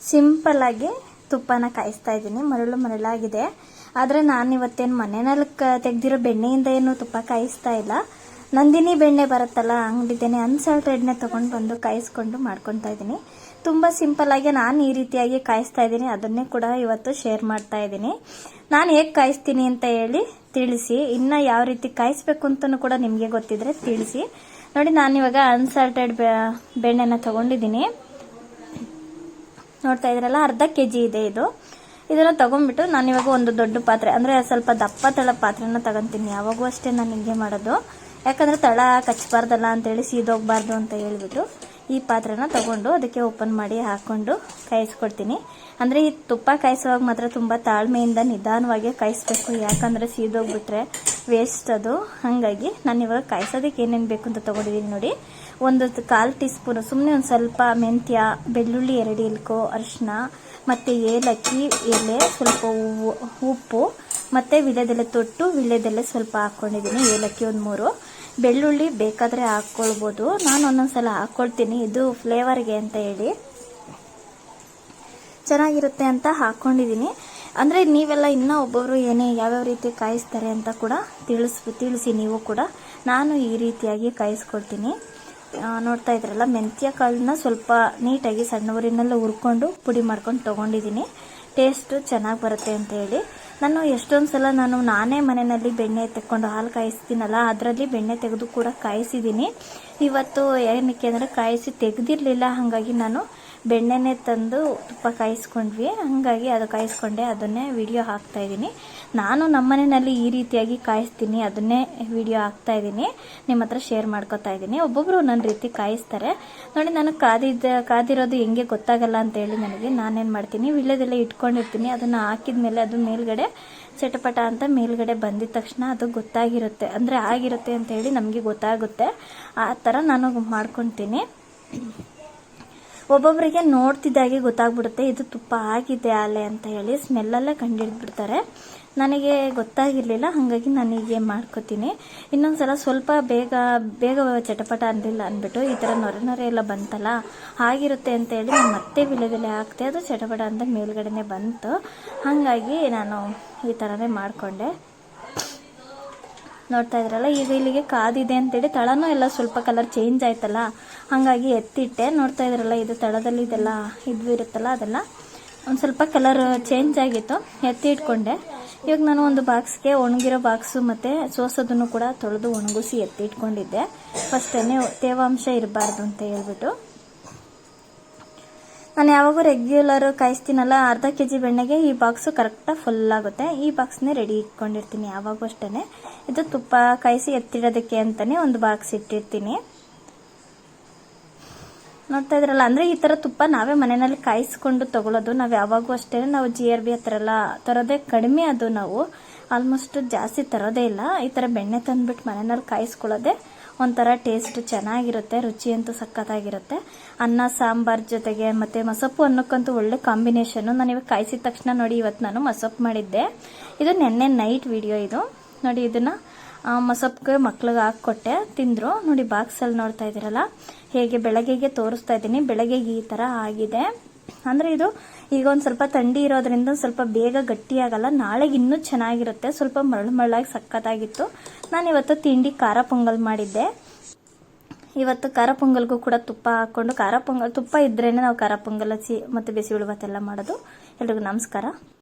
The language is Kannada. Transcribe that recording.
ಸಿಂಪಲ್ ಆಗಿ ತುಪ್ಪನ ಕಾಯಿಸ್ತಾ ಇದ್ದೀನಿ. ಮರಳಾಗಿದೆ. ಆದರೆ ನಾನು ಇವತ್ತೇನು ಮನೆಯಲ್ಲಿ ತೆಗೆದಿರೋ ಬೆಣ್ಣೆಯಿಂದ ಏನು ತುಪ್ಪ ಕಾಯಿಸ್ತಾ ಇಲ್ಲ. ನಂದಿನಿ ಬೆಣ್ಣೆ ಬರುತ್ತಲ್ಲ ಅಂಗಡಿದೇನೆ ಅನ್ಸಾಲ್ಟೆಡ್ನೇ ತೊಗೊಂಡು ಬಂದು ಕಾಯಿಸ್ಕೊಂಡು ಮಾಡ್ಕೊತಾ ಇದ್ದೀನಿ. ತುಂಬ ಸಿಂಪಲ್ ಆಗಿ ನಾನು ಈ ರೀತಿಯಾಗಿ ಕಾಯಿಸ್ತಾ ಇದ್ದೀನಿ. ಅದನ್ನೇ ಕೂಡ ಇವತ್ತು ಶೇರ್ ಮಾಡ್ತಾ ಇದ್ದೀನಿ. ನಾನು ಹೇಗೆ ಕಾಯಿಸ್ತೀನಿ ಅಂತ ಹೇಳಿ ತಿಳಿಸಿ. ಇನ್ನು ಯಾವ ರೀತಿ ಕಾಯಿಸ್ಬೇಕು ಅಂತಲೂ ಕೂಡ ನಿಮಗೆ ಗೊತ್ತಿದ್ರೆ ತಿಳಿಸಿ. ನೋಡಿ, ನಾನಿವಾಗ ಅನ್ಸಾಲ್ಟೆಡ್ ಬೆಣ್ಣೆನ ತಗೊಂಡಿದ್ದೀನಿ. ನೋಡ್ತಾ ಇದ್ರಲ್ಲ, ಅರ್ಧ kg ಇದೆ ಇದು. ಇದನ್ನು ತಗೊಂಡ್ಬಿಟ್ಟು ನಾನಿವಾಗ ಒಂದು ದೊಡ್ಡ ಪಾತ್ರೆ, ಅಂದರೆ ಸ್ವಲ್ಪ ದಪ್ಪ ತಳ ಪಾತ್ರೆನ ತಗೊಂತೀನಿ. ಯಾವಾಗೂ ಅಷ್ಟೇ ನಾನು ಹಿಂಗೆ ಮಾಡೋದು. ಯಾಕಂದರೆ ತಳ ಕಚ್ಚಬಾರ್ದಲ್ಲ ಅಂತೇಳಿ, ಸೀದೋಗಬಾರ್ದು ಅಂತ ಹೇಳ್ಬಿಟ್ಟು ಈ ಪಾತ್ರೆನ ತಗೊಂಡು ಅದಕ್ಕೆ ಓಪನ್ ಮಾಡಿ ಹಾಕ್ಕೊಂಡು ಕಾಯಿಸ್ಕೊಡ್ತೀನಿ. ಅಂದರೆ ಈ ತುಪ್ಪ ಕಾಯಿಸುವಾಗ ಮಾತ್ರ ತುಂಬ ತಾಳ್ಮೆಯಿಂದ ನಿಧಾನವಾಗಿ ಕಾಯಿಸ್ಬೇಕು. ಯಾಕಂದರೆ ಸೀದೋಗ್ಬಿಟ್ರೆ ವೇಸ್ಟ್ ಅದು. ಹಾಗಾಗಿ ನಾನು ಇವಾಗ ಕಾಯಿಸೋದಕ್ಕೆ ಏನೇನು ಬೇಕು ಅಂತ ತೊಗೊಂಡಿದ್ದೀನಿ ನೋಡಿ. ಒಂದು 1/4 ಟೀ ಸ್ಪೂನು ಸುಮ್ಮನೆ ಒಂದು ಸ್ವಲ್ಪ ಮೆಂತ್ಯ, ಬೆಳ್ಳುಳ್ಳಿ 2 ಇಲ್ಕೋ, ಅರಿಶಿನ, ಮತ್ತು ಏಲಕ್ಕಿ ಎಲೆ, ಸ್ವಲ್ಪ ಉಪ್ಪು, ಮತ್ತು ವಿಳ್ಯದೆಲೆ ತೊಟ್ಟು ವಿಳ್ಯದೆಲೆ ಸ್ವಲ್ಪ ಹಾಕ್ಕೊಂಡಿದ್ದೀನಿ. ಏಲಕ್ಕಿ ಒಂದು 3, ಬೆಳ್ಳುಳ್ಳಿ ಬೇಕಾದರೆ ಹಾಕ್ಕೊಳ್ಬೋದು. ನಾನು ಒಂದೊಂದ್ಸಲ ಹಾಕ್ಕೊಳ್ತೀನಿ, ಇದು ಫ್ಲೇವರ್ಗೆ ಅಂತ ಹೇಳಿ ಚೆನ್ನಾಗಿರುತ್ತೆ ಅಂತ ಹಾಕ್ಕೊಂಡಿದ್ದೀನಿ. ಅಂದರೆ ನೀವೆಲ್ಲ ಇನ್ನೂ ಒಬ್ಬೊಬ್ಬರು ಯಾವ್ಯಾವ ರೀತಿ ಕಾಯಿಸ್ತಾರೆ ಅಂತ ಕೂಡ ತಿಳಿಸಿ ನೀವು ಕೂಡ. ನಾನು ಈ ರೀತಿಯಾಗಿ ಕಾಯಿಸ್ಕೊಳ್ತೀನಿ. ನೋಡ್ತಾ ಇದ್ರಲ್ಲ, ಮೆಂತ್ಯ ಕಾಳನ್ನ ಸ್ವಲ್ಪ ನೀಟಾಗಿ ಸಣ್ಣ ಉರಿನೆಲ್ಲ ಹುರ್ಕೊಂಡು ಪುಡಿ ಮಾಡ್ಕೊಂಡು ತೊಗೊಂಡಿದ್ದೀನಿ. ಟೇಸ್ಟು ಚೆನ್ನಾಗಿ ಬರುತ್ತೆ ಅಂತ ಹೇಳಿ. ನಾನು ಎಷ್ಟೊಂದು ಸಲ ನಾನೇ ಮನೆಯಲ್ಲಿ ಬೆಣ್ಣೆ ತೆಕ್ಕೊಂಡು ಹಾಲು ಕಾಯಿಸ್ತೀನಲ್ಲ, ಅದರಲ್ಲಿ ಬೆಣ್ಣೆ ತೆಗೆದು ಕೂಡ ಕಾಯಿಸಿದ್ದೀನಿ. ಇವತ್ತು ಏನಕ್ಕೆ ಅಂದರೆ ಕಾಯಿಸಿ ತೆಗೆದಿರಲಿಲ್ಲ, ಹಾಗಾಗಿ ನಾನು ಬೆಣ್ಣೆನೇ ತಂದು ತುಪ್ಪ ಕಾಯಿಸ್ಕೊಂಡ್ವಿ. ಹಾಗಾಗಿ ಅದು ಕಾಯಿಸ್ಕೊಂಡೆ, ಅದನ್ನೇ ವಿಡಿಯೋ ಹಾಕ್ತಾ ಇದ್ದೀನಿ. ನಾನು ನಮ್ಮ ಮನೆಯಲ್ಲಿ ಈ ರೀತಿಯಾಗಿ ಕಾಯಿಸ್ತೀನಿ, ಅದನ್ನೇ ವಿಡಿಯೋ ಹಾಕ್ತಾ ಇದ್ದೀನಿ, ನಿಮ್ಮ ಹತ್ರ ಶೇರ್ ಮಾಡ್ಕೊತಾ ಇದ್ದೀನಿ. ಒಬ್ಬೊಬ್ಬರು ನನ್ನ ರೀತಿ ಕಾಯಿಸ್ತಾರೆ ನೋಡಿ. ನಾನು ಕಾದಿರೋದು ಹೆಂಗೆ ಗೊತ್ತಾಗಲ್ಲ ಅಂತ ಹೇಳಿ ನಾನೇನು ಮಾಡ್ತೀನಿ, ವಿಳ್ಯದೆಲ್ಲ ಇಟ್ಕೊಂಡಿರ್ತೀನಿ. ಅದನ್ನು ಹಾಕಿದ ಮೇಲೆ ಅದು ಮೇಲ್ಗಡೆ ಚಟಪಟ ಅಂತ ಮೇಲ್ಗಡೆ ಬಂದಿದ ತಕ್ಷಣ ಅದು ಗೊತ್ತಾಗಿರುತ್ತೆ, ಅಂದರೆ ಆಗಿರುತ್ತೆ ಅಂತ ಹೇಳಿ ನಮಗೆ ಗೊತ್ತಾಗುತ್ತೆ. ಆ ಥರ ನಾನು ಮಾಡ್ಕೊತೀನಿ. ಒಬ್ಬೊಬ್ಬರಿಗೆ ನೋಡ್ತಿದ್ದಾಗೆ ಗೊತ್ತಾಗ್ಬಿಡುತ್ತೆ ಇದು ತುಪ್ಪ ಆಗಿದೆ ಆಲೆ ಅಂತ ಹೇಳಿ, ಸ್ಮೆಲ್ಲಲ್ಲೇ ಕಂಡುಹಿಡಿದ್ಬಿಡ್ತಾರೆ. ನನಗೆ ಗೊತ್ತಾಗಿರಲಿಲ್ಲ, ಹಾಗಾಗಿ ನಾನು ಹೀಗೆ ಮಾಡ್ಕೋತೀನಿ. ಇನ್ನೊಂದ್ಸಲ ಸ್ವಲ್ಪ ಬೇಗ ಚಟಪಟ ಅಂದಿಲ್ಲ ಅಂದ್ಬಿಟ್ಟು ಈ ಥರ ನೊರೆ ಎಲ್ಲ ಬಂತಲ್ಲ, ಆಗಿರುತ್ತೆ ಅಂತ ಹೇಳಿ ನಾನು ಮತ್ತೆ ವಿಳ್ಯದೆಲೆ ಹಾಕ್ತೆ. ಅದು ಚಟಪಟ ಅಂತ ಮೇಲ್ಗಡೆನೆ ಬಂತು. ಹಾಗಾಗಿ ನಾನು ಈ ಥರನೇ ಮಾಡಿಕೊಂಡೆ. ನೋಡ್ತಾ ಇದ್ರಲ್ಲ, ಈಗ ಇಲ್ಲಿಗೆ ಕಾದಿದೆ ಅಂತೇಳಿ ತಳನೂ ಎಲ್ಲ ಸ್ವಲ್ಪ ಕಲರ್ ಚೇಂಜ್ ಆಯ್ತಲ್ಲ, ಹಾಗಾಗಿ ಎತ್ತಿಟ್ಟೆ. ನೋಡ್ತಾ ಇದ್ರಲ್ಲ, ಇದು ತಳದಲ್ಲಿ ಇದೆಲ್ಲ ಇರುತ್ತಲ್ಲ, ಅದೆಲ್ಲ ಒಂದು ಸ್ವಲ್ಪ ಕಲರ್ ಚೇಂಜ್ ಆಗಿತ್ತು, ಎತ್ತಿ ಇಟ್ಕೊಂಡೆ. ಇವಾಗ ನಾನು ಒಂದು ಬಾಕ್ಸ್ಗೆ ಒಣಗಿರೋ ಬಾಕ್ಸು ಮತ್ತು ಸೋಸೋದನ್ನು ಕೂಡ ತೊಳೆದು ಒಣಗಿಸಿ ಎತ್ತಿ ಇಟ್ಕೊಂಡಿದ್ದೆ. ಫಸ್ಟೇ ತೇವಾಂಶ ಇರಬಾರ್ದು ಅಂತ ಹೇಳ್ಬಿಟ್ಟು. ನಾನು ಯಾವಾಗೂ ರೆಗ್ಯುಲರ್ ಕಾಯಿಸ್ತೀನಲ್ಲ, ಅರ್ಧ kg ಬೆಣ್ಣೆಗೆ ಈ ಬಾಕ್ಸು ಕರೆಕ್ಟಾಗಿ ಫುಲ್ ಆಗುತ್ತೆ. ಈ ಬಾಕ್ಸ್ನೇ ರೆಡಿ ಇಟ್ಕೊಂಡಿರ್ತೀನಿ ಯಾವಾಗೂ ಅಷ್ಟೇ. ಇದು ತುಪ್ಪ ಕಾಯಿಸಿ ಎತ್ತಿಡೋದಕ್ಕೆ ಅಂತಲೇ ಒಂದು ಬಾಕ್ಸ್ ಇಟ್ಟಿರ್ತೀನಿ. ನೋಡ್ತಾ ಇದ್ರಲ್ಲ, ಅಂದರೆ ಈ ಥರ ತುಪ್ಪ ನಾವೇ ಮನೆಯಲ್ಲಿ ಕಾಯಿಸ್ಕೊಂಡು ತಗೊಳ್ಳೋದು. ನಾವು ಯಾವಾಗೂ ಅಷ್ಟೇ, ನಾವು GRB ಹತ್ರ ಎಲ್ಲ ತರೋದೇ ಕಡಿಮೆ. ಅದು ನಾವು ಆಲ್ಮೋಸ್ಟ್ ಜಾಸ್ತಿ ತರೋದೇ ಇಲ್ಲ. ಈ ಥರ ಬೆಣ್ಣೆ ತಂದುಬಿಟ್ಟು ಮನೆಯಲ್ಲಿ ಕಾಯಿಸ್ಕೊಳ್ಳೋದೆ ಒಂಥರ ಟೇಸ್ಟ್ ಚೆನ್ನಾಗಿರುತ್ತೆ, ರುಚಿ ಅಂತೂ ಸಖತ್ತಾಗಿರುತ್ತೆ. ಅನ್ನ ಸಾಂಬಾರ್ ಜೊತೆಗೆ ಮತ್ತು ಮಸೊಪ್ಪು ಅನ್ನಕ್ಕಂತೂ ಒಳ್ಳೆ ಕಾಂಬಿನೇಷನ್ನು. ನಾನು ಇವಾಗ ಕಾಯಿಸಿದ ತಕ್ಷಣ ನೋಡಿ, ಇವತ್ತು ನಾನು ಮಸೊಪ್ಪು ಮಾಡಿದ್ದೆ. ಇದು ನೆನ್ನೆ ನೈಟ್ ವಿಡಿಯೋ ಇದು ನೋಡಿ. ಇದನ್ನು ಮಸೊಪ್ಪಿಗೆ ಮಕ್ಳಿಗೆ ಹಾಕ್ಕೊಟ್ಟೆ, ತಿಂದರು ನೋಡಿ. ಬಾಕ್ಸಲ್ಲಿ ನೋಡ್ತಾ ಇದ್ದೀರಲ್ಲ, ಹೇಗೆ ಬೆಳಗ್ಗೆಗೆ ತೋರಿಸ್ತಾ ಇದ್ದೀನಿ. ಬೆಳಗ್ಗೆಗೆ ಈ ಥರ ಆಗಿದೆ. ಅಂದರೆ ಇದು ಈಗ ಒಂದು ಸ್ವಲ್ಪ ಥಂಡಿ ಇರೋದ್ರಿಂದ ಸ್ವಲ್ಪ ಬೇಗ ಗಟ್ಟಿಯಾಗಲ್ಲ. ನಾಳೆಗೆ ಇನ್ನೂ ಚೆನ್ನಾಗಿರುತ್ತೆ. ಸ್ವಲ್ಪ ಮರಳಾಗಿ ಸಖತ್ತಾಗಿತ್ತು. ನಾನಿವತ್ತು ತಿಂಡಿ ಖಾರ ಪೊಂಗಲ್ ಮಾಡಿದ್ದೆ. ಇವತ್ತು ಖಾರ ಪೊಂಗಲ್ಗೂ ಕೂಡ ತುಪ್ಪ ಹಾಕ್ಕೊಂಡು, ತುಪ್ಪ ಇದ್ರೇ ನಾವು ಖಾರ ಪೊಂಗಲ್ ಮತ್ತು ಬಿಸಿಬೇಳೆಭಾತ್ ಎಲ್ಲ ಮಾಡೋದು. ಎಲ್ರಿಗೂ ನಮಸ್ಕಾರ.